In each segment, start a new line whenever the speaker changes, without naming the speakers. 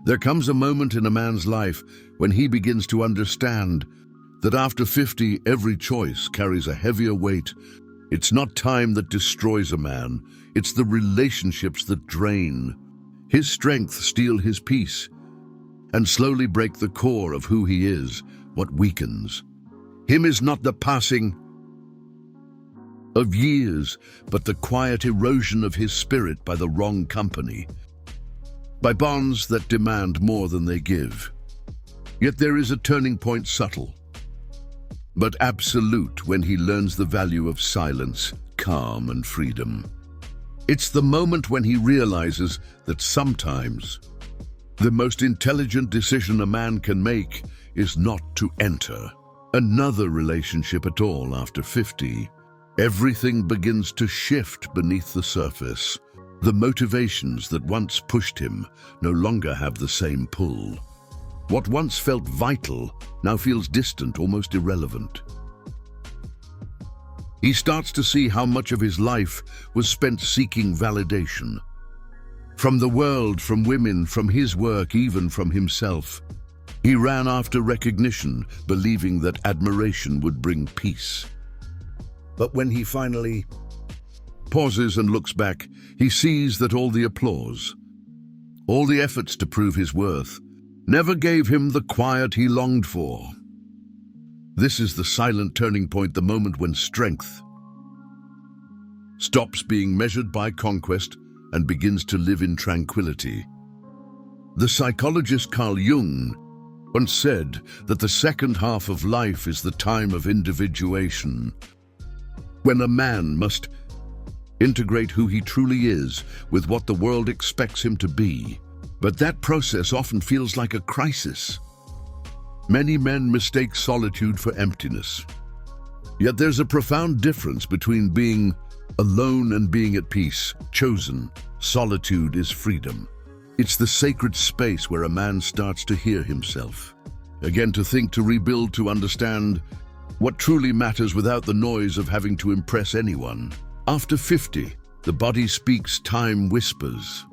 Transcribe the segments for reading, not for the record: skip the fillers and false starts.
There comes a moment in a man's life when he begins to understand that after 50, every choice carries a heavier weight. It's not time that destroys a man, it's the relationships that drain. His strength steal his peace and slowly break the core of who he is, what weakens him is not the passing of years, but the quiet erosion of his spirit by the wrong company, by bonds that demand more than they give. Yet there is a turning point, subtle but absolute, when he learns the value of silence, calm, and freedom. It's the moment when he realizes that sometimes the most intelligent decision a man can make is not to enter another relationship at all after 50. Everything begins to shift beneath the surface. The motivations that once pushed him no longer have the same pull. What once felt vital now feels distant, almost irrelevant. He starts to see how much of his life was spent seeking validation. From the world, from women, from his work, even from himself. He ran after recognition, believing that admiration would bring peace. But when he finally pauses and looks back, he sees that all the applause, all the efforts to prove his worth, never gave him the quiet he longed for. This is the silent turning point, the moment when strength stops being measured by conquest and begins to live in tranquility. The psychologist Carl Jung once said that the second half of life is the time of individuation, when a man must integrate who he truly is with what the world expects him to be. But that process often feels like a crisis. Many men mistake solitude for emptiness. Yet there's a profound difference between being alone and being at peace, chosen. Solitude is freedom. It's the sacred space where a man starts to hear himself. Again, to think, to rebuild, to understand what truly matters without the noise of having to impress anyone. After 50, the body speaks, time whispers.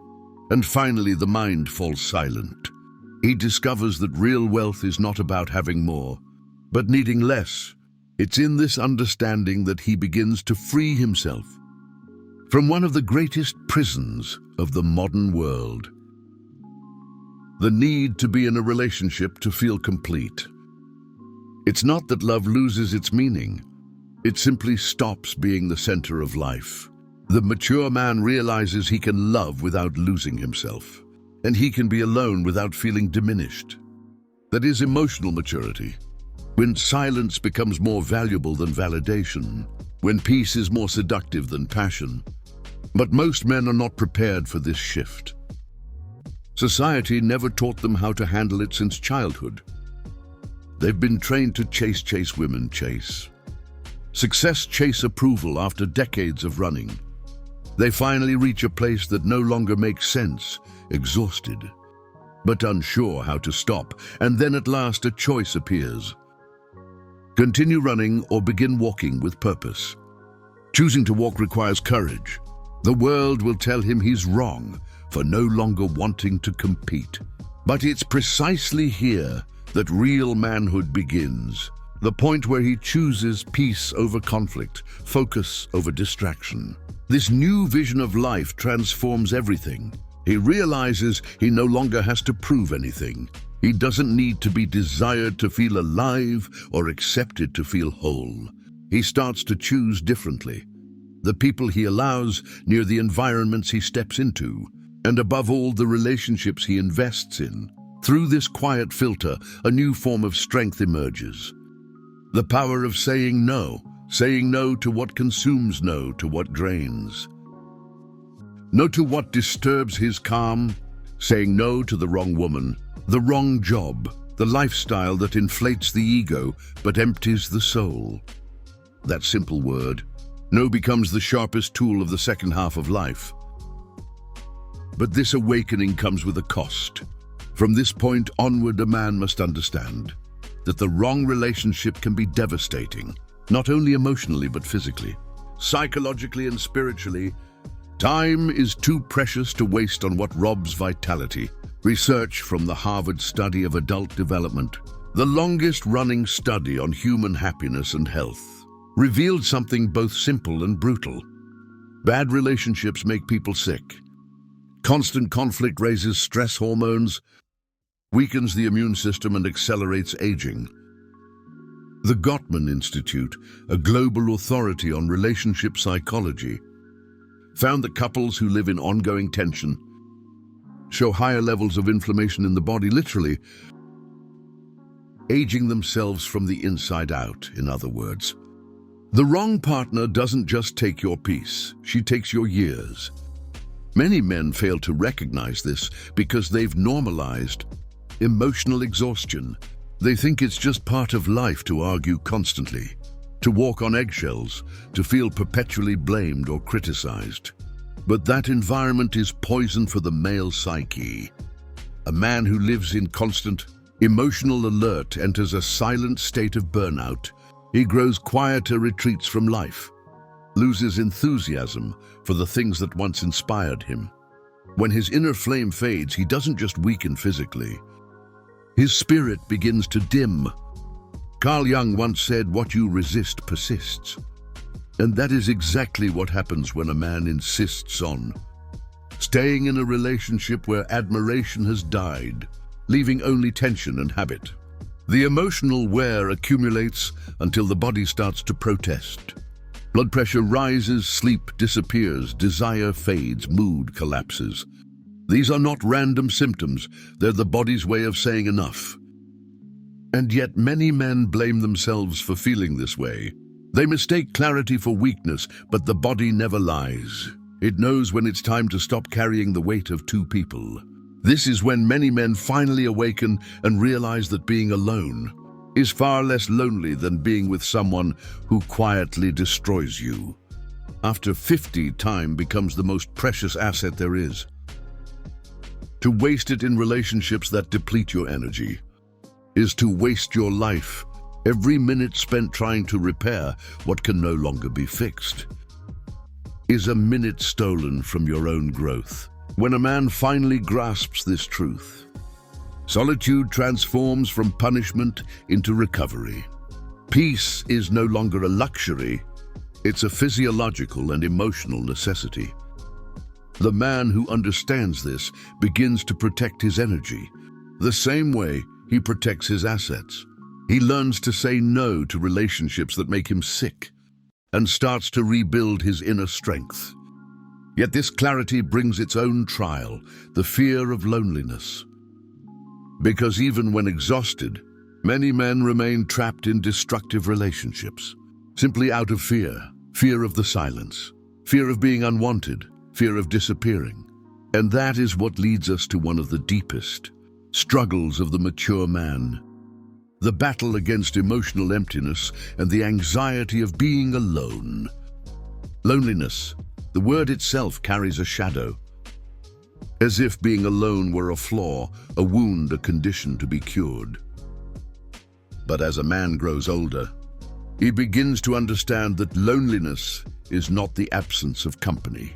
And finally, the mind falls silent. He discovers that real wealth is not about having more, but needing less. It's in this understanding that he begins to free himself from one of the greatest prisons of the modern world: the need to be in a relationship to feel complete. It's not that love loses its meaning. It simply stops being the center of life. The mature man realizes he can love without losing himself, and he can be alone without feeling diminished. That is emotional maturity. When silence becomes more valuable than validation, when peace is more seductive than passion. But most men are not prepared for this shift. Society never taught them how to handle it since childhood. They've been trained to chase women, chase success, chase approval. After decades of running, they finally reach a place that no longer makes sense, exhausted, but unsure how to stop. And then at last a choice appears. Continue running or begin walking with purpose. Choosing to walk requires courage. The world will tell him he's wrong for no longer wanting to compete. But it's precisely here that real manhood begins. The point where he chooses peace over conflict, focus over distraction. This new vision of life transforms everything. He realizes he no longer has to prove anything. He doesn't need to be desired to feel alive or accepted to feel whole. He starts to choose differently. The people he allows near, the environments he steps into, and above all, the relationships he invests in. Through this quiet filter, a new form of strength emerges. The power of saying no to what consumes, no to what drains. No to what disturbs his calm, saying no to the wrong woman, the wrong job, the lifestyle that inflates the ego but empties the soul. That simple word, no, becomes the sharpest tool of the second half of life. But this awakening comes with a cost. From this point onward, a man must understand that the wrong relationship can be devastating, not only emotionally but physically, psychologically and spiritually. Time is too precious to waste on what robs vitality. Research from the Harvard Study of Adult Development, the longest-running study on human happiness and health, revealed something both simple and brutal. Bad relationships make people sick. Constant conflict raises stress hormones, weakens the immune system, and accelerates aging. The Gottman Institute, a global authority on relationship psychology, found that couples who live in ongoing tension show higher levels of inflammation in the body, literally aging themselves from the inside out, in other words. The wrong partner doesn't just take your peace, she takes your years. Many men fail to recognize this because they've normalized emotional exhaustion. They think it's just part of life to argue constantly, to walk on eggshells, to feel perpetually blamed or criticized. But that environment is poison for the male psyche. A man who lives in constant emotional alert enters a silent state of burnout. He grows quieter, retreats from life, loses enthusiasm for the things that once inspired him. When his inner flame fades, he doesn't just weaken physically. His spirit begins to dim. Carl Jung once said, "What you resist persists." And that is exactly what happens when a man insists on staying in a relationship where admiration has died, leaving only tension and habit. The emotional wear accumulates until the body starts to protest. Blood pressure rises, sleep disappears, desire fades, mood collapses. These are not random symptoms, they're the body's way of saying enough. And yet many men blame themselves for feeling this way. They mistake clarity for weakness, but the body never lies. It knows when it's time to stop carrying the weight of two people. This is when many men finally awaken and realize that being alone is far less lonely than being with someone who quietly destroys you. After 50, time becomes the most precious asset there is. To waste it in relationships that deplete your energy is to waste your life. Every minute spent trying to repair what can no longer be fixed is a minute stolen from your own growth. When a man finally grasps this truth, solitude transforms from punishment into recovery. Peace is no longer a luxury, it's a physiological and emotional necessity. The man who understands this begins to protect his energy, the same way he protects his assets. He learns to say no to relationships that make him sick and starts to rebuild his inner strength. Yet this clarity brings its own trial, the fear of loneliness. Because even when exhausted, many men remain trapped in destructive relationships, simply out of fear of the silence, fear of being unwanted, fear of disappearing. And that is what leads us to one of the deepest struggles of the mature man. The battle against emotional emptiness and the anxiety of being alone. Loneliness, the word itself carries a shadow, as if being alone were a flaw, a wound, a condition to be cured. But as a man grows older, he begins to understand that loneliness is not the absence of company.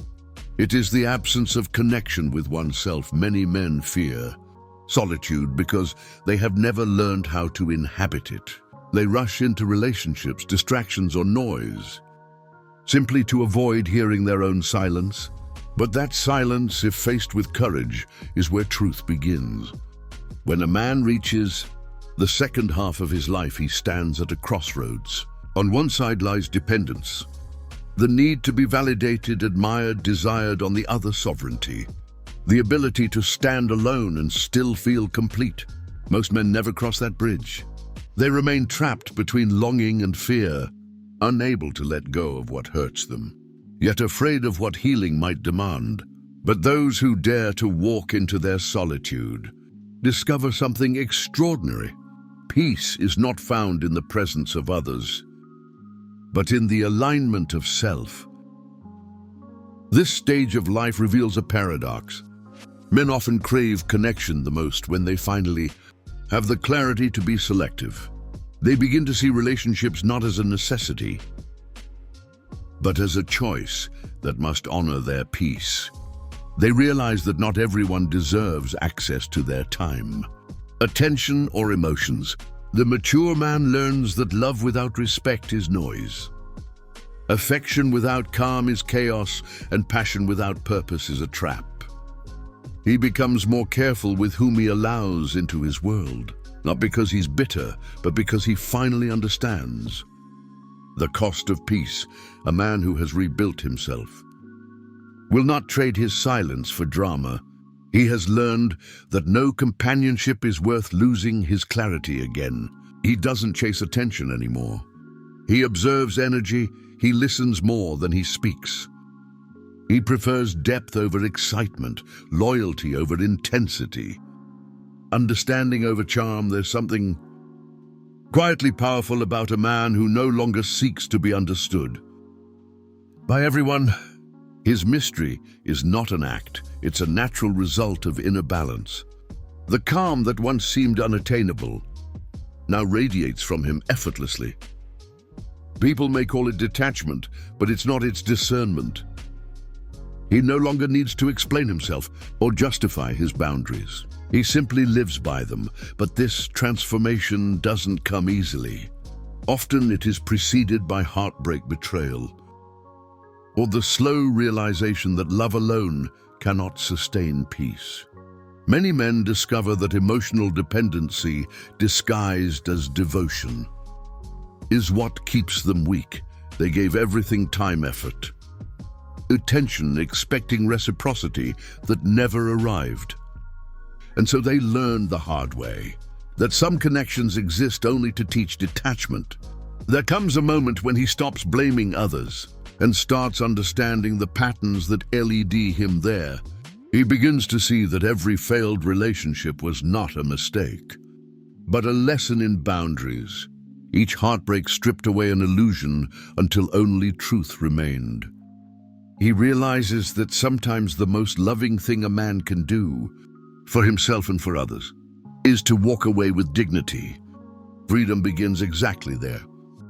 It is the absence of connection with oneself. Many men fear solitude because they have never learned how to inhabit it. They rush into relationships, distractions, or noise, simply to avoid hearing their own silence. But that silence, if faced with courage, is where truth begins. When a man reaches the second half of his life, he stands at a crossroads. On one side lies dependence, the need to be validated, admired, desired; on the other, sovereignty, the ability to stand alone and still feel complete. Most men never cross that bridge. They remain trapped between longing and fear, unable to let go of what hurts them, yet afraid of what healing might demand. But those who dare to walk into their solitude discover something extraordinary. Peace is not found in the presence of others, but in the alignment of self. This stage of life reveals a paradox. Men often crave connection the most when they finally have the clarity to be selective. They begin to see relationships not as a necessity, but as a choice that must honor their peace. They realize that not everyone deserves access to their time, attention, or emotions. The mature man learns that love without respect is noise. Affection without calm is chaos, and passion without purpose is a trap. He becomes more careful with whom he allows into his world, not because he's bitter, but because he finally understands the cost of peace. A man who has rebuilt himself will not trade his silence for drama. He has learned that no companionship is worth losing his clarity again. He doesn't chase attention anymore. He observes energy. He listens more than he speaks. He prefers depth over excitement, loyalty over intensity, understanding over charm. There's something quietly powerful about a man who no longer seeks to be understood by everyone. His mystery is not an act, it's a natural result of inner balance. The calm that once seemed unattainable now radiates from him effortlessly. People may call it detachment, but it's not, it's discernment. He no longer needs to explain himself or justify his boundaries. He simply lives by them, but this transformation doesn't come easily. Often it is preceded by heartbreak, betrayal, or the slow realization that love alone cannot sustain peace. Many men discover that emotional dependency, disguised as devotion, is what keeps them weak. They gave everything, time, effort, attention, expecting reciprocity that never arrived. And so they learned the hard way that some connections exist only to teach detachment. There comes a moment when he stops blaming others and starts understanding the patterns that led him there. He begins to see that every failed relationship was not a mistake, but a lesson in boundaries. Each heartbreak stripped away an illusion until only truth remained. He realizes that sometimes the most loving thing a man can do, for himself and for others, is to walk away with dignity. Freedom begins exactly there.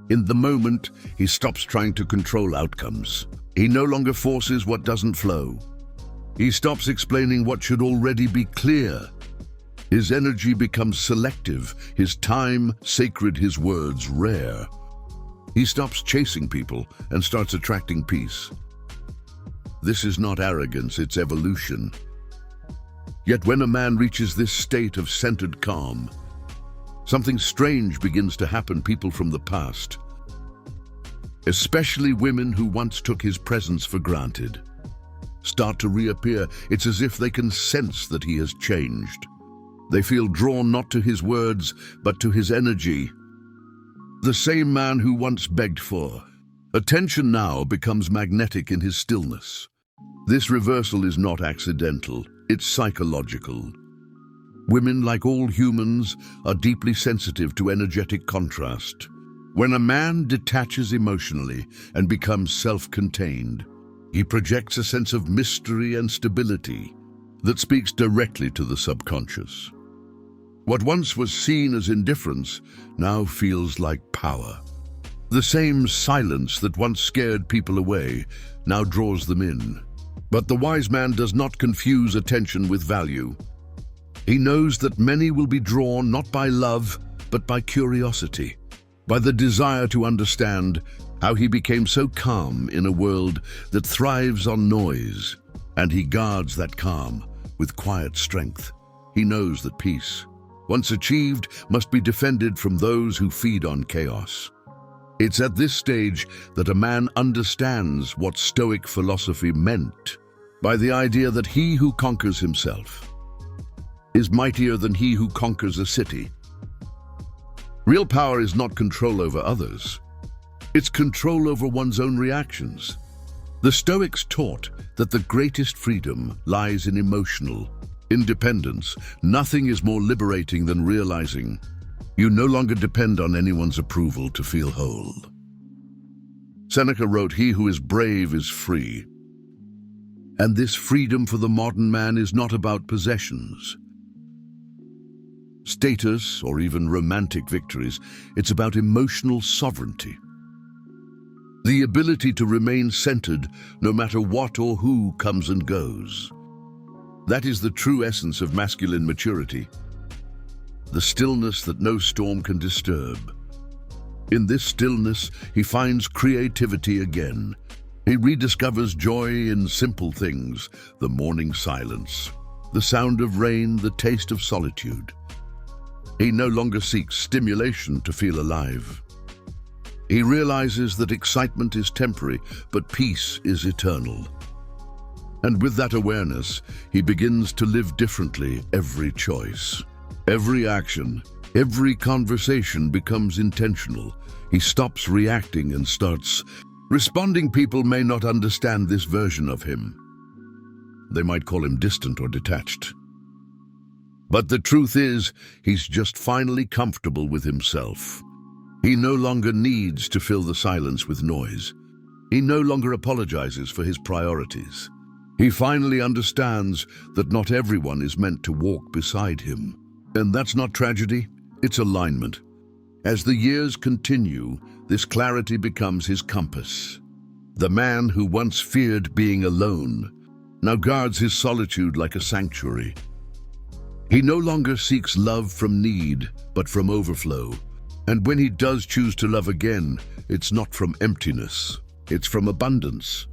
In the moment, he stops trying to control outcomes. He no longer forces what doesn't flow. He stops explaining what should already be clear. His energy becomes selective, his time sacred, his words rare. He stops chasing people and starts attracting peace. This is not arrogance, it's evolution. Yet when a man reaches this state of centered calm, something strange begins to happen. People from the past, especially women who once took his presence for granted, start to reappear. It's as if they can sense that he has changed. They feel drawn not to his words, but to his energy. The same man who once begged for attention now becomes magnetic in his stillness. This reversal is not accidental, it's psychological. Women, like all humans, are deeply sensitive to energetic contrast. When a man detaches emotionally and becomes self-contained, he projects a sense of mystery and stability that speaks directly to the subconscious. What once was seen as indifference now feels like power. The same silence that once scared people away now draws them in. But the wise man does not confuse attention with value. He knows that many will be drawn not by love, but by curiosity, by the desire to understand how he became so calm in a world that thrives on noise. And he guards that calm with quiet strength. He knows that peace, once achieved, must be defended from those who feed on chaos. It's at this stage that a man understands what Stoic philosophy meant by the idea that he who conquers himself is mightier than he who conquers a city. Real power is not control over others. It's control over one's own reactions. The Stoics taught that the greatest freedom lies in emotional independence. Nothing is more liberating than realizing you no longer depend on anyone's approval to feel whole. Seneca wrote, "He who is brave is free." And this freedom for the modern man is not about possessions, status, or even romantic victories. It's about emotional sovereignty. The ability to remain centered no matter what or who comes and goes. That is the true essence of masculine maturity, the stillness that no storm can disturb. In this stillness, he finds creativity again. He rediscovers joy in simple things, the morning silence, the sound of rain, the taste of solitude. He no longer seeks stimulation to feel alive. He realizes that excitement is temporary, but peace is eternal. And with that awareness, he begins to live differently. Every choice, every action, every conversation becomes intentional. He stops reacting and starts responding. People may not understand this version of him. They might call him distant or detached. But the truth is, he's just finally comfortable with himself. He no longer needs to fill the silence with noise. He no longer apologizes for his priorities. He finally understands that not everyone is meant to walk beside him. And that's not tragedy, it's alignment. As the years continue, this clarity becomes his compass. The man who once feared being alone now guards his solitude like a sanctuary. He no longer seeks love from need, but from overflow. And when he does choose to love again, it's not from emptiness, it's from abundance.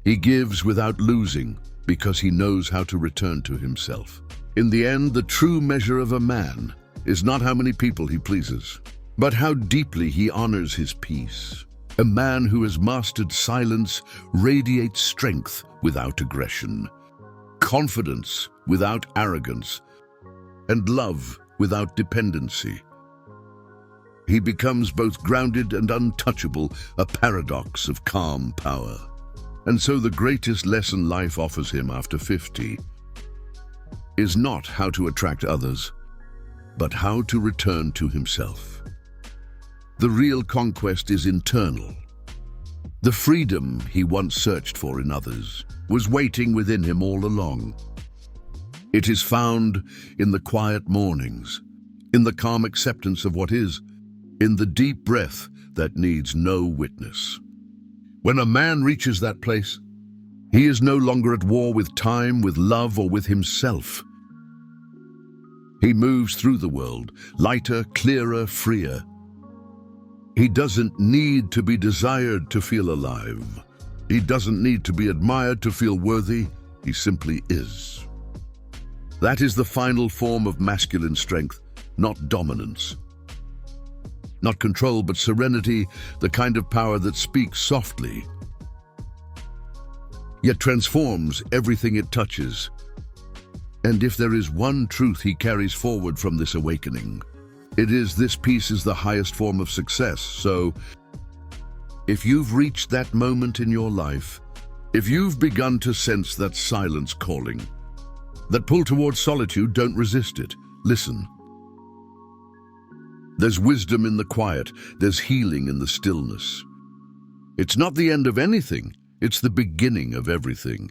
He gives without losing because he knows how to return to himself. In the end, the true measure of a man is not how many people he pleases, but how deeply he honors his peace. A man who has mastered silence radiates strength without aggression, confidence without arrogance, and love without dependency. He becomes both grounded and untouchable, a paradox of calm power. And so the greatest lesson life offers him after 50 is not how to attract others, but how to return to himself. The real conquest is internal. The freedom he once searched for in others was waiting within him all along. It is found in the quiet mornings, in the calm acceptance of what is, in the deep breath that needs no witness. When a man reaches that place, he is no longer at war with time, with love, or with himself. He moves through the world, lighter, clearer, freer. He doesn't need to be desired to feel alive. He doesn't need to be admired to feel worthy. He simply is. That is the final form of masculine strength, not dominance. Not control, but serenity, the kind of power that speaks softly, yet transforms everything it touches. And if there is one truth he carries forward from this awakening, it is this peace is the highest form of success. So, if you've reached that moment in your life, if you've begun to sense that silence calling, that pull towards solitude, don't resist it. Listen. There's wisdom in the quiet. There's healing in the stillness. It's not the end of anything. It's the beginning of everything.